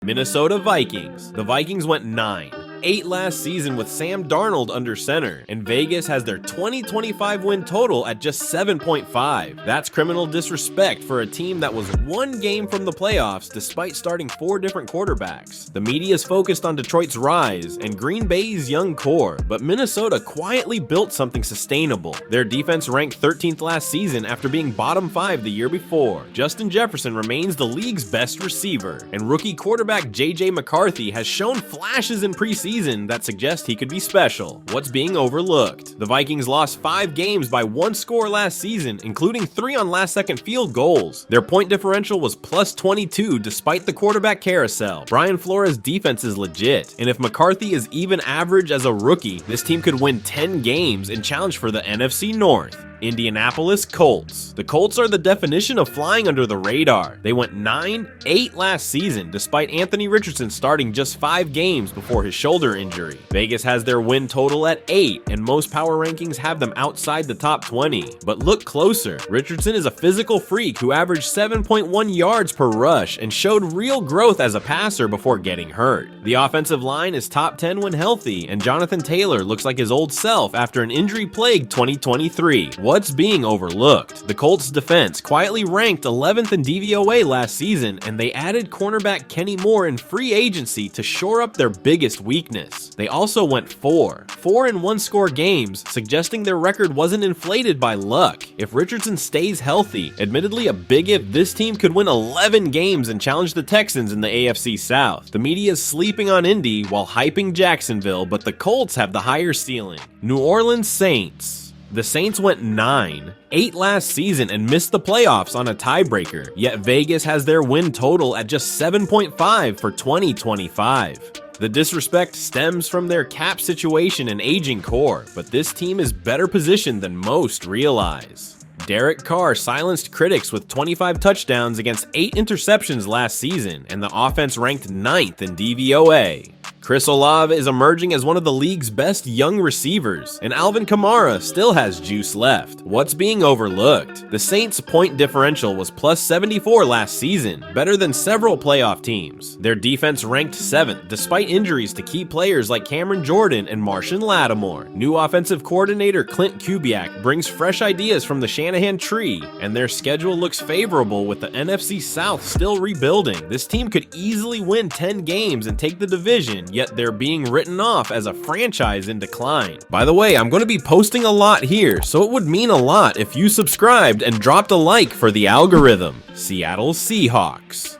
Minnesota Vikings. The Vikings went 9-8 last season with Sam Darnold under center, and Vegas has their 2025 win total at just 7.5. That's criminal disrespect for a team that was one game from the playoffs despite starting 4 different quarterbacks. The media is focused on Detroit's rise and Green Bay's young core, but Minnesota quietly built something sustainable. Their defense ranked 13th last season after being bottom 5 the year before. Justin Jefferson remains the league's best receiver, and rookie quarterback JJ McCarthy has shown flashes in preseason that suggest he could be special. What's being overlooked? The Vikings lost 5 games by 1 score last season, including 3 on last-second field goals. Their point differential was plus 22 despite the quarterback carousel. Brian Flores' defense is legit, and if McCarthy is even average as a rookie, this team could win 10 games and challenge for the NFC North. Indianapolis Colts. The Colts are the definition of flying under the radar. They went 9-8 last season, despite Anthony Richardson starting just 5 games before his shoulder injury. Vegas has their win total at 8, and most power rankings have them outside the top 20. But look closer. Richardson is a physical freak who averaged 7.1 yards per rush and showed real growth as a passer before getting hurt. The offensive line is top 10 when healthy, and Jonathan Taylor looks like his old self after an injury-plagued 2023. What's being overlooked? The Colts defense quietly ranked 11th in DVOA last season, and they added cornerback Kenny Moore in free agency to shore up their biggest weakness. They also went 4 in one-score games, suggesting their record wasn't inflated by luck. If Richardson stays healthy, admittedly a big if, this team could win 11 games and challenge the Texans in the AFC South. The media is sleeping on Indy while hyping Jacksonville, but the Colts have the higher ceiling. New Orleans Saints. The Saints went 9-8 last season and missed the playoffs on a tiebreaker, yet Vegas has their win total at just 7.5 for 2025. The disrespect stems from their cap situation and aging core, but this team is better positioned than most realize. Derek Carr silenced critics with 25 touchdowns against 8 interceptions last season, and the offense ranked 9th in DVOA. Chris Olave is emerging as one of the league's best young receivers, and Alvin Kamara still has juice left. What's being overlooked? The Saints' point differential was plus 74 last season, better than several playoff teams. Their defense ranked 7th, despite injuries to key players like Cameron Jordan and Marshon Lattimore. New offensive coordinator Clint Kubiak brings fresh ideas from the Shanahan tree, and their schedule looks favorable with the NFC South still rebuilding. This team could easily win 10 games and take the division, yet they're being written off as a franchise in decline. By the way, I'm going to be posting a lot here, so it would mean a lot if you subscribed and dropped a like for the algorithm. Seattle Seahawks.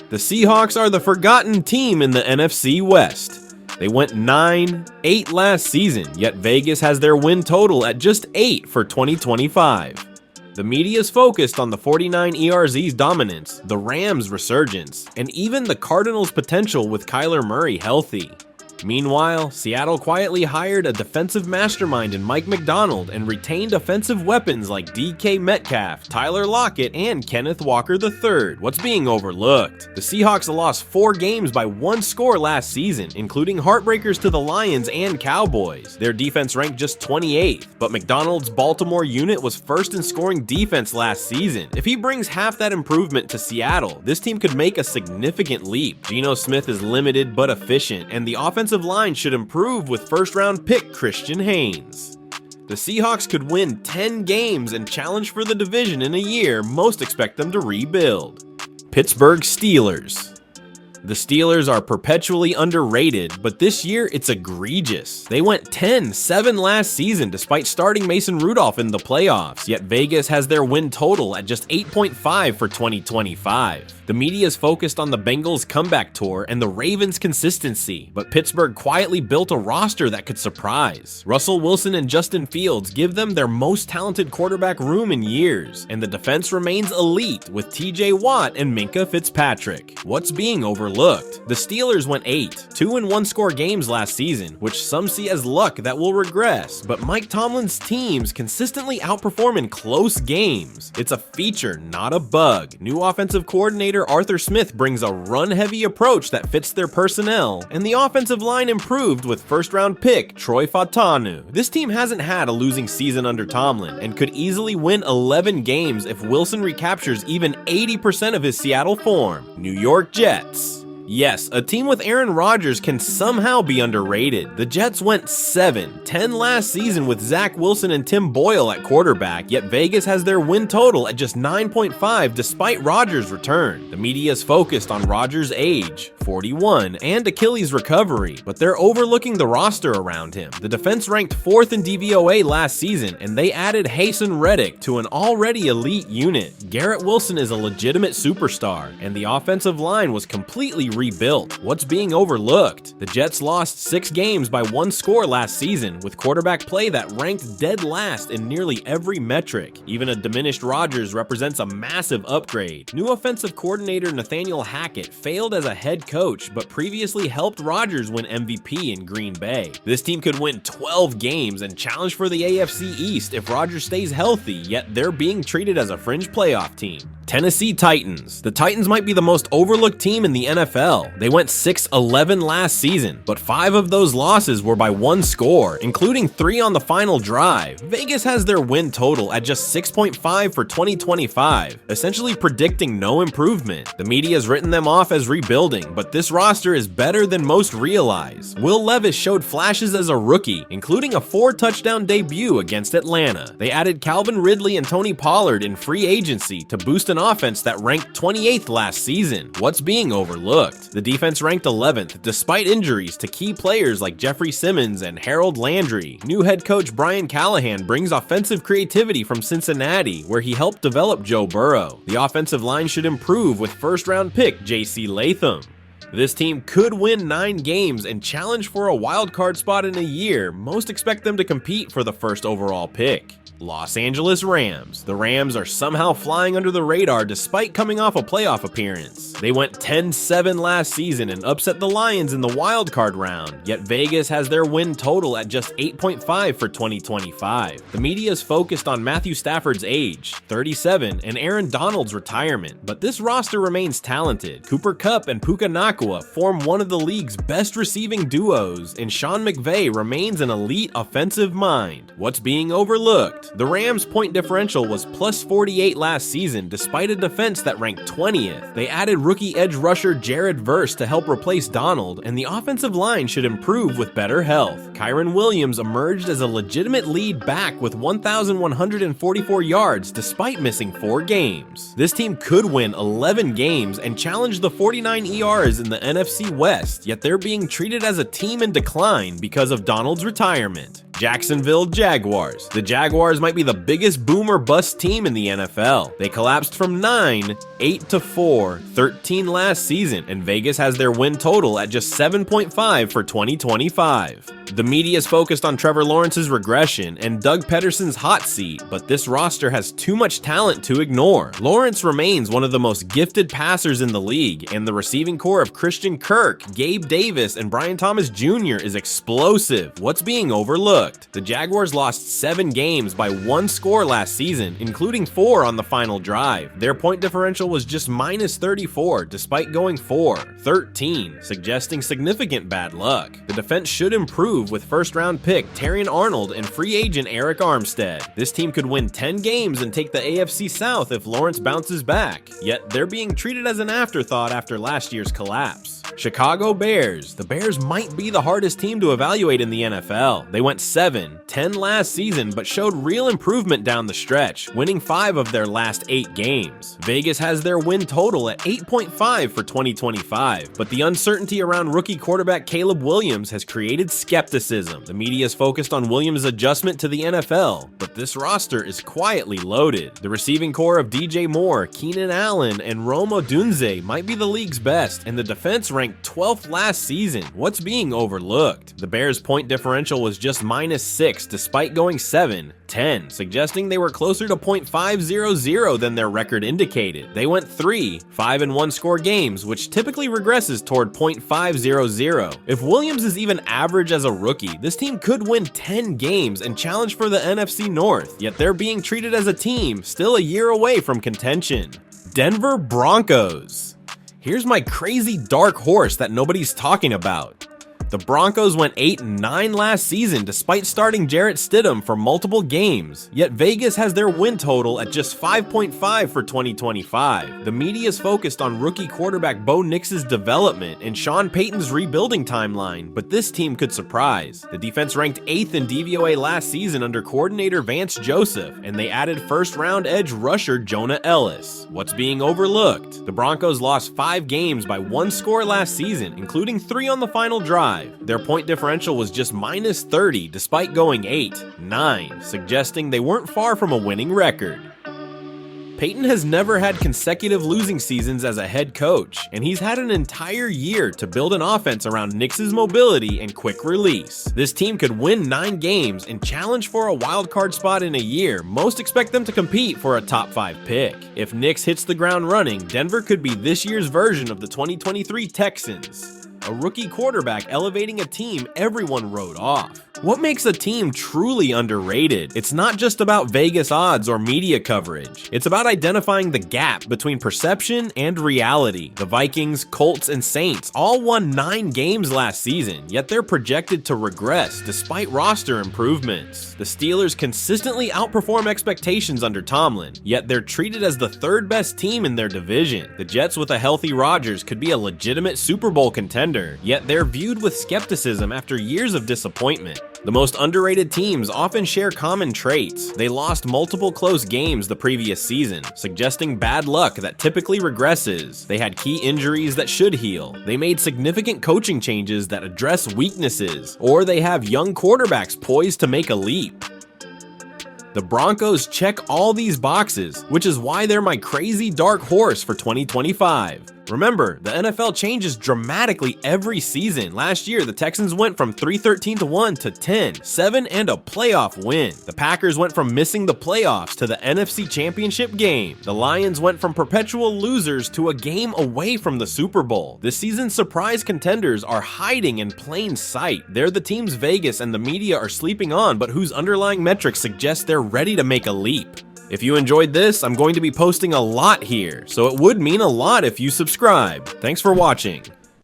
The Seahawks are the forgotten team in the NFC West. They went 9-8 last season, yet Vegas has their win total at just 8 for 2025. The media is focused on the 49 ERZ's dominance, the Rams' resurgence, and even the Cardinals' potential with Kyler Murray healthy. Meanwhile, Seattle quietly hired a defensive mastermind in Mike Macdonald and retained offensive weapons like DK Metcalf, Tyler Lockett, and Kenneth Walker III. What's being overlooked? The Seahawks lost 4 games by 1 score last season, including heartbreakers to the Lions and Cowboys. Their defense ranked just 28th, but Macdonald's Baltimore unit was first in scoring defense last season. If he brings half that improvement to Seattle, this team could make a significant leap. Geno Smith is limited but efficient, and the offensive line should improve with first-round pick Christian Haynes. The Seahawks could win 10 games and challenge for the division in a year most expect them to rebuild. Pittsburgh Steelers. The Steelers are perpetually underrated, but this year it's egregious. They went 10-7 last season despite starting Mason Rudolph in the playoffs, yet Vegas has their win total at just 8.5 for 2025. The media is focused on the Bengals' comeback tour and the Ravens' consistency, but Pittsburgh quietly built a roster that could surprise. Russell Wilson and Justin Fields give them their most talented quarterback room in years, and the defense remains elite with TJ Watt and Minkah Fitzpatrick. What's being overlooked? The Steelers went 2 in one-score games last season, which some see as luck that will regress, but Mike Tomlin's teams consistently outperform in close games. It's a feature, not a bug. New offensive coordinator Arthur Smith brings a run-heavy approach that fits their personnel, and the offensive line improved with first-round pick Troy Fautanu. This team hasn't had a losing season under Tomlin and could easily win 11 games if Wilson recaptures even 80% of his Seattle form. New York Jets. Yes, a team with Aaron Rodgers can somehow be underrated. The Jets went 7-10 last season with Zach Wilson and Tim Boyle at quarterback, yet Vegas has their win total at just 9.5 despite Rodgers' return. The media is focused on Rodgers' age, 41, and Achilles recovery, but they're overlooking the roster around him. The defense ranked 4th in DVOA last season, and they added Haason Reddick to an already elite unit. Garrett Wilson is a legitimate superstar, and the offensive line was completely rebuilt. What's being overlooked? The Jets lost 6 games by 1 score last season, with quarterback play that ranked dead last in nearly every metric. Even a diminished Rodgers represents a massive upgrade. New offensive coordinator Nathaniel Hackett failed as a head coach, but previously helped Rodgers win MVP in Green Bay. This team could win 12 games and challenge for the AFC East if Rodgers stays healthy, yet they're being treated as a fringe playoff team. Tennessee Titans. The Titans might be the most overlooked team in the NFL. They went 6-11 last season, but 5 of those losses were by 1 score, including 3 on the final drive. Vegas has their win total at just 6.5 for 2025, essentially predicting no improvement. The media has written them off as rebuilding, but this roster is better than most realize. Will Levis showed flashes as a rookie, including a 4-touchdown debut against Atlanta. They added Calvin Ridley and Tony Pollard in free agency to boost an offense that ranked 28th last season. What's being overlooked? The defense ranked 11th despite injuries to key players like Jeffrey Simmons and Harold Landry. New head coach Brian Callahan brings offensive creativity from Cincinnati, where he helped develop Joe Burrow. The offensive line should improve with first-round pick J.C. Latham. This team could win 9 games and challenge for a wildcard spot in a year. Most expect them to compete for the first overall pick. Los Angeles Rams. The Rams are somehow flying under the radar despite coming off a playoff appearance. They went 10-7 last season and upset the Lions in the wild card round, yet Vegas has their win total at just 8.5 for 2025. The media is focused on Matthew Stafford's age, 37, and Aaron Donald's retirement, but this roster remains talented. Cooper Kupp and Puka Nacua form one of the league's best receiving duos, and Sean McVay remains an elite offensive mind. What's being overlooked? The Rams' point differential was plus 48 last season despite a defense that ranked 20th. They added rookie edge rusher Jared Verse to help replace Donald, and the offensive line should improve with better health. Kyren Williams emerged as a legitimate lead back with 1,144 yards despite missing 4 games. This team could win 11 games and challenge the 49 ERs in the NFC West, yet they're being treated as a team in decline because of Donald's retirement. Jacksonville Jaguars. The Jaguars might be the biggest boom or bust team in the NFL. They collapsed from 9, 8-4, 13 last season, and Vegas has their win total at just 7.5 for 2025. The media is focused on Trevor Lawrence's regression and Doug Peterson's hot seat, but this roster has too much talent to ignore. Lawrence remains one of the most gifted passers in the league, and the receiving core of Christian Kirk, Gabe Davis, and Brian Thomas Jr. is explosive. What's being overlooked? The Jaguars lost 7 games by 1 score last season, including 4 on the final drive. Their point differential was just minus 34, despite going 4-13, suggesting significant bad luck. The defense should improve with first-round pick Terrion Arnold and free agent Eric Armstead. This team could win 10 games and take the AFC South if Lawrence bounces back, yet they're being treated as an afterthought after last year's collapse. Chicago Bears. The Bears might be the hardest team to evaluate in the NFL. They went 7-10 last season, but showed real improvement down the stretch, winning 5 of their last 8 games. Vegas has their win total at 8.5 for 2025, but the uncertainty around rookie quarterback Caleb Williams has created skepticism. The media is focused on Williams' adjustment to the NFL, but this roster is quietly loaded. The receiving core of DJ Moore, Keenan Allen, and Rome Odunze might be the league's best, and the defense ranked 12th last season. What's being overlooked? The Bears' point differential was just minus 6 despite going 7-10, suggesting they were closer to .500 than their record indicated. They went 3 5-1 score games, which typically regresses toward .500. If Williams is even average as a rookie, this team could win 10 games and challenge for the NFC North, yet they're being treated as a team still a year away from contention. Denver Broncos. Here's my crazy dark horse that nobody's talking about. The Broncos went 8-9 last season despite starting Jarrett Stidham for multiple games, yet Vegas has their win total at just 5.5 for 2025. The media is focused on rookie quarterback Bo Nix's development and Sean Payton's rebuilding timeline, but this team could surprise. The defense ranked 8th in DVOA last season under coordinator Vance Joseph, and they added first-round edge rusher Jonah Ellis. What's being overlooked? The Broncos lost 5 games by 1 score last season, including 3 on the final drive. Their point differential was just -30 despite going 8-9, suggesting they weren't far from a winning record. Payton has never had consecutive losing seasons as a head coach, and he's had an entire year to build an offense around Nix's mobility and quick release. This team could win 9 games and challenge for a wildcard spot in a year. Most expect them to compete for a top 5 pick. If Nix hits the ground running, Denver could be this year's version of the 2023 Texans. A rookie quarterback elevating a team everyone wrote off. What makes a team truly underrated? It's not just about Vegas odds or media coverage. It's about identifying the gap between perception and reality. The Vikings, Colts, and Saints all won 9 games last season, yet they're projected to regress despite roster improvements. The Steelers consistently outperform expectations under Tomlin, yet they're treated as the 3rd best team in their division. The Jets with a healthy Rodgers could be a legitimate Super Bowl contender, yet they're viewed with skepticism after years of disappointment. The most underrated teams often share common traits. They lost multiple close games the previous season, suggesting bad luck that typically regresses. They had key injuries that should heal. They made significant coaching changes that address weaknesses, or they have young quarterbacks poised to make a leap. The Broncos check all these boxes, which is why they're my crazy dark horse for 2025. Remember, the NFL changes dramatically every season. Last year, the Texans went from 3-13-1 to 10-7 and a playoff win. The Packers went from missing the playoffs to the NFC Championship game. The Lions went from perpetual losers to a game away from the Super Bowl. This season's surprise contenders are hiding in plain sight. They're the teams Vegas and the media are sleeping on, but whose underlying metrics suggest they're ready to make a leap. If you enjoyed this, I'm going to be posting a lot here, so it would mean a lot if you subscribe. Thanks for watching.